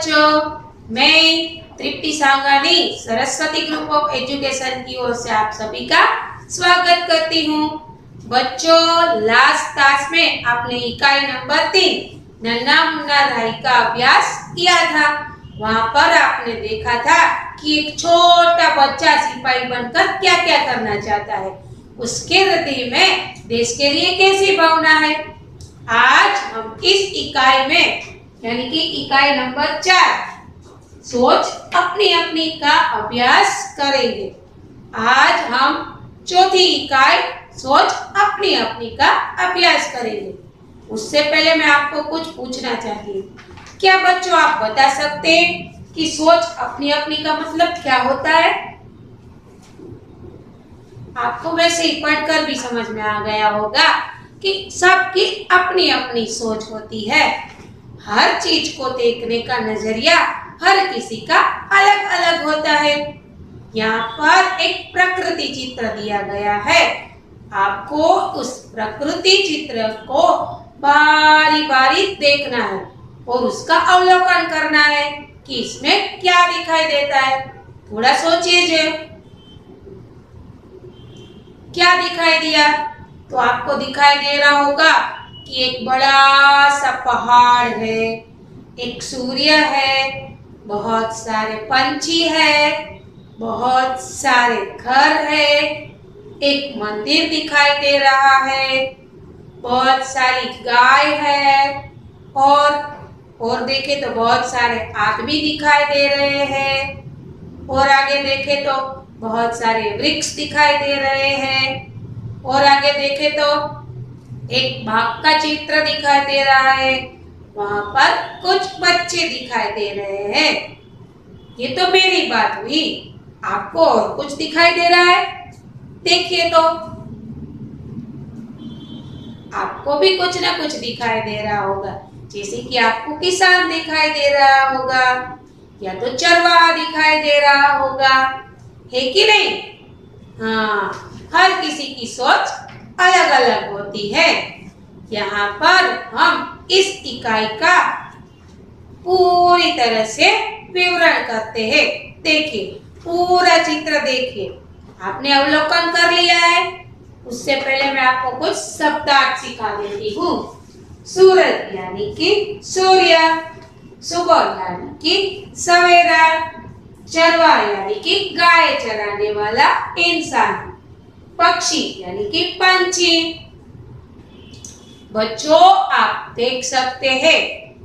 बच्चों, मैं तृप्ति सांगानी Saraswati group of education की ओर से आप सभी का स्वागत करती हूँ। बच्चों, लास्ट क्लास में आपने इकाई नंबर 3 नन्हा मुन्ना राही का अभ्यास किया था। वहाँ पर आपने देखा था कि एक छोटा बच्चा सिपाही बनकर क्या क्या करना चाहता है, उसके हृदय में देश के लिए कैसी भावना है। आज हम इस इकाई में यानी कि इकाई नंबर 4 सोच अपनी अपनी का अभ्यास करेंगे। आज हम चौथी इकाई सोच अपनी अपनी का अभ्यास करेंगे। उससे पहले मैं आपको कुछ पूछना चाहती हूँ। क्या बच्चों आप बता सकते हैं कि सोच अपनी अपनी का मतलब क्या होता है? आपको वैसे ही पढ़कर भी समझ में आ गया होगा कि सबकी अपनी अपनी सोच होती है। हर चीज को देखने का नजरिया हर किसी का अलग अलग होता है। यहाँ पर एक प्रकृति चित्र दिया गया है। आपको उस प्रकृति चित्र को बारी बारी देखना है और उसका अवलोकन करना है कि इसमें क्या दिखाई देता है। थोड़ा सोचिए, क्या दिखाई दिया? तो आपको दिखाई दे रहा होगा कि एक बड़ा सा पहाड़ है, एक सूर्य है, बहुत सारे पंछी है, बहुत सारे घर है, एक मंदिर दिखाई दे रहा है, बहुत सारी गाय है और देखे तो बहुत सारे आदमी दिखाई दे रहे हैं और आगे देखे तो बहुत सारे वृक्ष दिखाई दे रहे हैं और आगे देखे तो एक बाघ का चित्र दिखाई दे रहा है। वहां पर कुछ बच्चे दिखाई दे रहे हैं। ये तो मेरी बात हुई। आपको और कुछ दिखाई दे रहा है? देखिए तो आपको भी कुछ ना कुछ दिखाई दे रहा होगा। जैसे कि आपको किसान दिखाई दे रहा होगा या तो चरवाहा दिखाई दे रहा होगा, है कि नहीं? हाँ, हर किसी की सोच अलग अलग होती है। यहाँ पर हम इस इकाई का पूरी तरह से विवरण करते हैं। देखिए, पूरा चित्र देखिए। आपने अवलोकन कर लिया है। उससे पहले मैं आपको कुछ शब्दार्थ सिखा देती हूँ। सूरज यानी कि सूर्य, सुबह यानी कि सवेरा, चरवाहा यानी कि गाय चराने वाला इंसान, पक्षी यानी कि पंछी। बच्चों, आप देख सकते हैं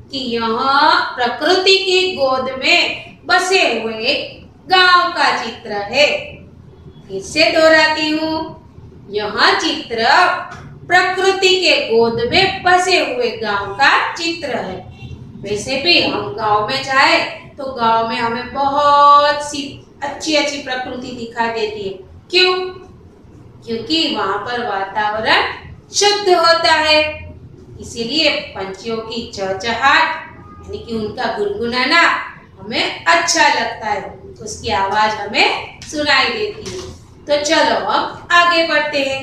कि यहाँ प्रकृति की गोद में बसे हुए गांव का चित्र है। फिर से दोहराती हूँ, यहाँ चित्र प्रकृति के गोद में बसे हुए गांव का चित्र है। वैसे भी हम गांव में जाए तो गांव में हमें बहुत सी अच्छी अच्छी प्रकृति दिखाई देती है। क्यों? क्योंकि वहां पर वातावरण शुद्ध होता है। इसीलिए पंछियों की चहचहाट यानी कि उनका गुनगुनाना हमें अच्छा लगता है। उसकी आवाज हमें सुनाई देती है। तो चलो हम आगे बढ़ते हैं।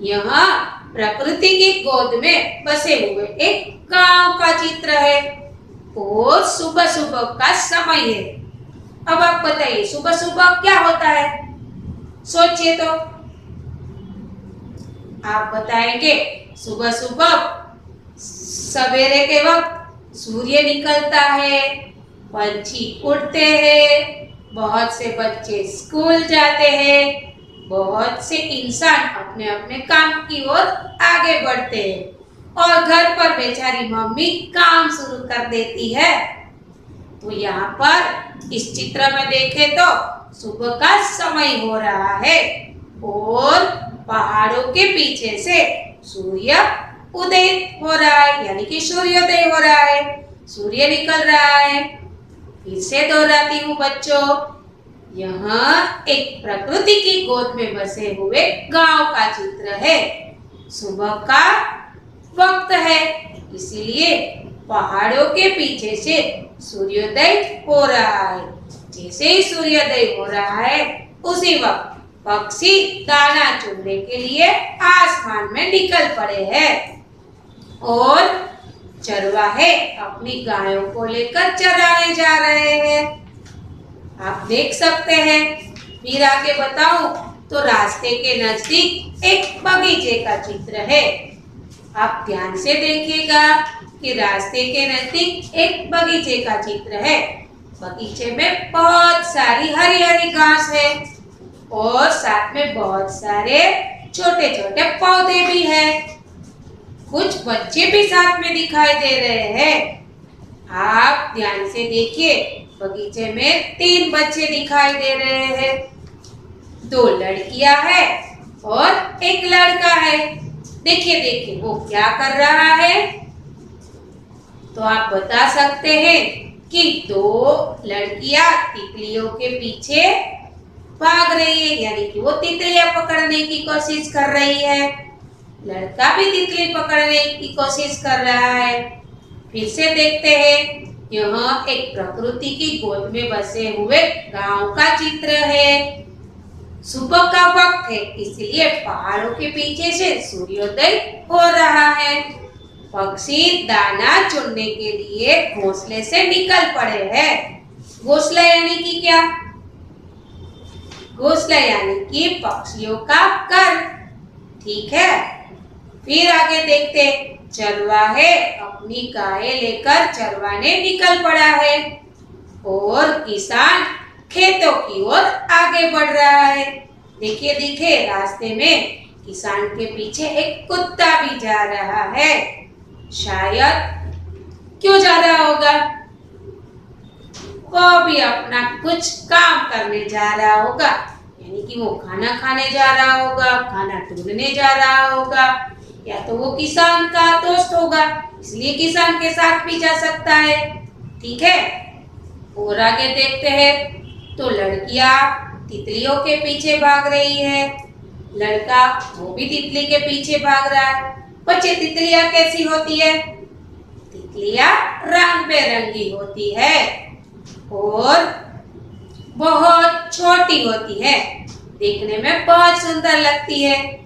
यहाँ प्रकृति की गोद में बसे हुए एक गांव का चित्र है और सुबह सुबह का समय है। अब आप बताइए, सुबह सुबह क्या होता है? सोचिए तो। आप बताएंगे सुबह सुबह सवेरे के वक्त सूर्य निकलता है, पंछी उड़ते हैं, बहुत से बच्चे स्कूल जाते हैं, बहुत से इंसान अपने अपने काम की ओर आगे बढ़ते हैं और घर पर बेचारी मम्मी काम शुरू कर देती है। तो यहाँ पर इस चित्र में देखें तो सुबह का समय हो रहा है और पहाड़ों के पीछे से सूर्य उदय हो रहा है यानी कि सूर्योदय हो रहा है, सूर्य निकल रहा है। फिर से दोहराती हूँ बच्चों, यहाँ एक प्रकृति की गोद में बसे हुए गांव का चित्र है। सुबह का वक्त है, इसीलिए पहाड़ों के पीछे से सूर्योदय हो रहा है। जैसे ही सूर्योदय हो रहा है उसी वक्त पक्षी दाना चुनने के लिए आसमान में निकल पड़े हैं और चरवाहे अपनी गायों को लेकर चराने जा रहे हैं। आप देख सकते हैं। फिर आगे बताऊं तो रास्ते के नजदीक एक बगीचे का चित्र है। आप ध्यान से देखिएगा कि रास्ते के नजदीक एक बगीचे का चित्र है। बगीचे में बहुत सारी हरी हरी घास है और साथ में बहुत सारे छोटे छोटे पौधे भी हैं। कुछ बच्चे भी साथ में दिखाई दे रहे हैं। आप ध्यान से देखिए, बगीचे में 3 बच्चे दिखाई दे रहे हैं। 2 लड़कियां हैं और एक लड़का है। देखिए देखिए वो क्या कर रहा है। तो आप बता सकते हैं कि 2 लड़कियां तितलियों के पीछे भाग रही है, यानी कि वो तितलियां पकड़ने की कोशिश कर रही है। लड़का भी तितली पकड़ने की कोशिश कर रहा है। फिर से देखते हैं, यह एक प्रकृति की गोद में बसे हुए गांव का चित्र है। सुबह का वक्त है, इसलिए पहाड़ों के पीछे से सूर्योदय हो रहा है। पक्षी दाना चुनने के लिए घोंसले से निकल पड़े हैं। घोंसला यानी कि क्या? घोंसला यानी कि पक्षियों का घर। ठीक है। फिर आगे देखते, चरवाहे अपनी गाय लेकर चरवाने निकल पड़ा है और किसान खेतों की ओर आगे बढ़ रहा है। देखिए देखिए, रास्ते में किसान के पीछे एक कुत्ता भी जा रहा है। शायद क्यों जा रहा होगा? वो भी अपना कुछ काम करने जा रहा होगा, यानी कि वो खाना खाने जा रहा होगा, खाना ढूंढने जा रहा होगा, या तो वो किसान का दोस्त होगा, इसलिए किसान के साथ भी जा सकता है। ठीक है। और आगे देखते हैं तो लड़कियां तितलियों के पीछे भाग रही है। लड़का वो भी तितली के पीछे भाग रहा है। बच्चे, तितलियां कैसी होती है? तितलियां रंग बेरंगी होती है और बहुत छोटी होती है। देखने में बहुत सुंदर लगती है।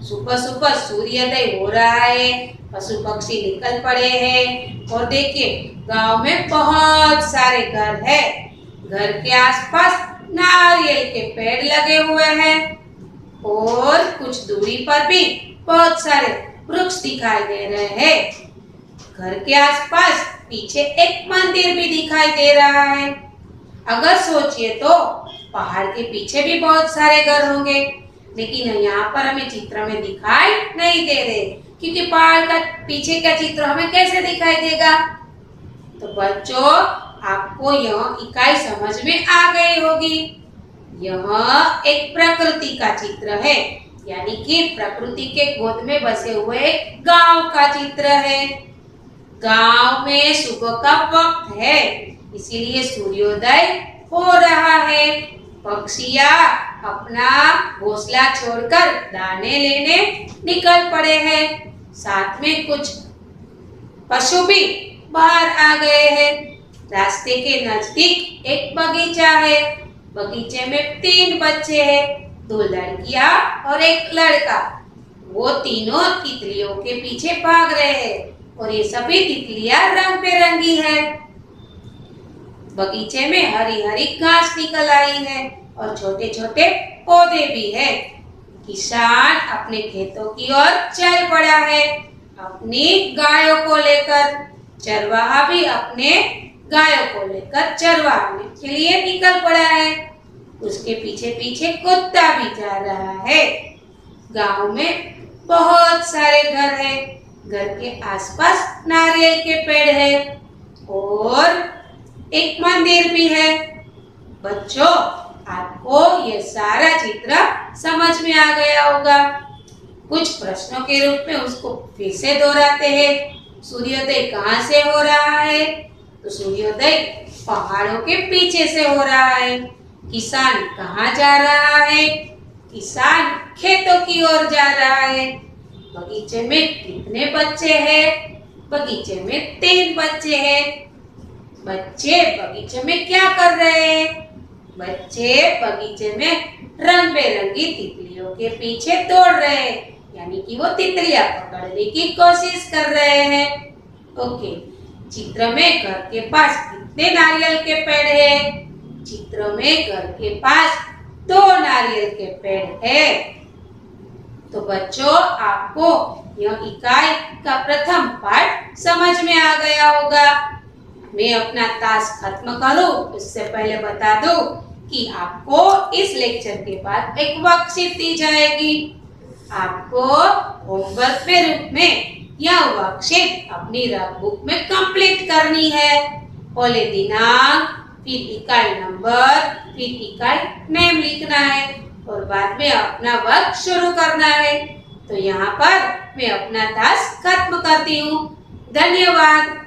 सुबह सुबह सूर्योदय हो रहा है, पशु पक्षी निकल पड़े हैं और देखिए गांव में बहुत सारे घर है। घर के आसपास नारियल के पेड़ लगे हुए हैं और कुछ दूरी पर भी बहुत सारे वृक्ष दिखाई दे रहे हैं। घर के आसपास पीछे एक मंदिर भी दिखाई दे रहा है। अगर सोचिए तो पहाड़ के पीछे भी बहुत सारे घर होंगे, लेकिन यहाँ पर हमें चित्र में दिखाई नहीं दे रहे, क्योंकि पहाड़ का पीछे का चित्र हमें कैसे दिखाई देगा। तो बच्चों, आपको यह इकाई समझ में आ गई होगी। यह एक प्रकृति का चित्र है, यानी कि प्रकृति के गोद में बसे हुए गांव का चित्र है। गांव में सुबह का वक्त है, इसीलिए सूर्योदय हो रहा है। पक्षियां अपना घोंसला छोड़कर दाने लेने निकल पड़े हैं। साथ में कुछ पशु भी बाहर आ गए हैं। रास्ते के नजदीक एक बगीचा है। बगीचे में 3 बच्चे हैं, 2 लड़कियां और एक लड़का। वो तीनों तितलियों के पीछे भाग रहे हैं और ये सभी तितलियां रंग बिरंगी है। बगीचे में हरी हरी घास निकल आई है और छोटे छोटे पौधे भी है। किसान अपने खेतों की ओर चल पड़ा है अपनी गायों को लेकर। चरवाहा भी अपने गायों को लेकर चरवाने के लिए निकल पड़ा है। उसके पीछे पीछे कुत्ता भी जा रहा है। गांव में बहुत सारे घर हैं। घर के आसपास नारियल के पेड़ है और एक मंदिर भी है। बच्चों, आपको ये सारा चित्र समझ में आ गया होगा। कुछ प्रश्नों के रूप में उसको फिर से दोहराते हैं। सूर्योदय कहाँ से हो रहा है? तो सूर्योदय पहाड़ों के पीछे से हो रहा है। किसान कहाँ जा रहा है? किसान खेतों की ओर जा रहा है। बगीचे में कितने बच्चे हैं? बगीचे में 3 बच्चे हैं। बच्चे बगीचे में क्या कर रहे हैं? बच्चे बगीचे में रंग बेरंगी तितलियों के पीछे दौड़ रहे हैं, यानी कि वो तितलियां पकड़ने की कोशिश कर रहे हैं। ओके, चित्र में घर के पास कितने नारियल के पेड़ है? चित्र में घर के पास 2 नारियल के पेड़ है। तो बच्चों, आपको यह इकाई का प्रथम पाठ समझ में आ गया होगा। मैं अपना टास्क खत्म करूं उससे पहले बता दूं कि आपको इस लेक्चर के बाद एक वर्कशीट दी जाएगी। आपको होमवर्क के रूप में यह वर्कशीट अपनी रफ बुक में कंप्लीट करनी है। पहले दिनांक, फिर इकाई नंबर, फिर इकाई नेम लिखना है और बाद में अपना वर्क शुरू करना है। तो यहाँ पर मैं अपना टास्क खत्म करती हूँ। धन्यवाद।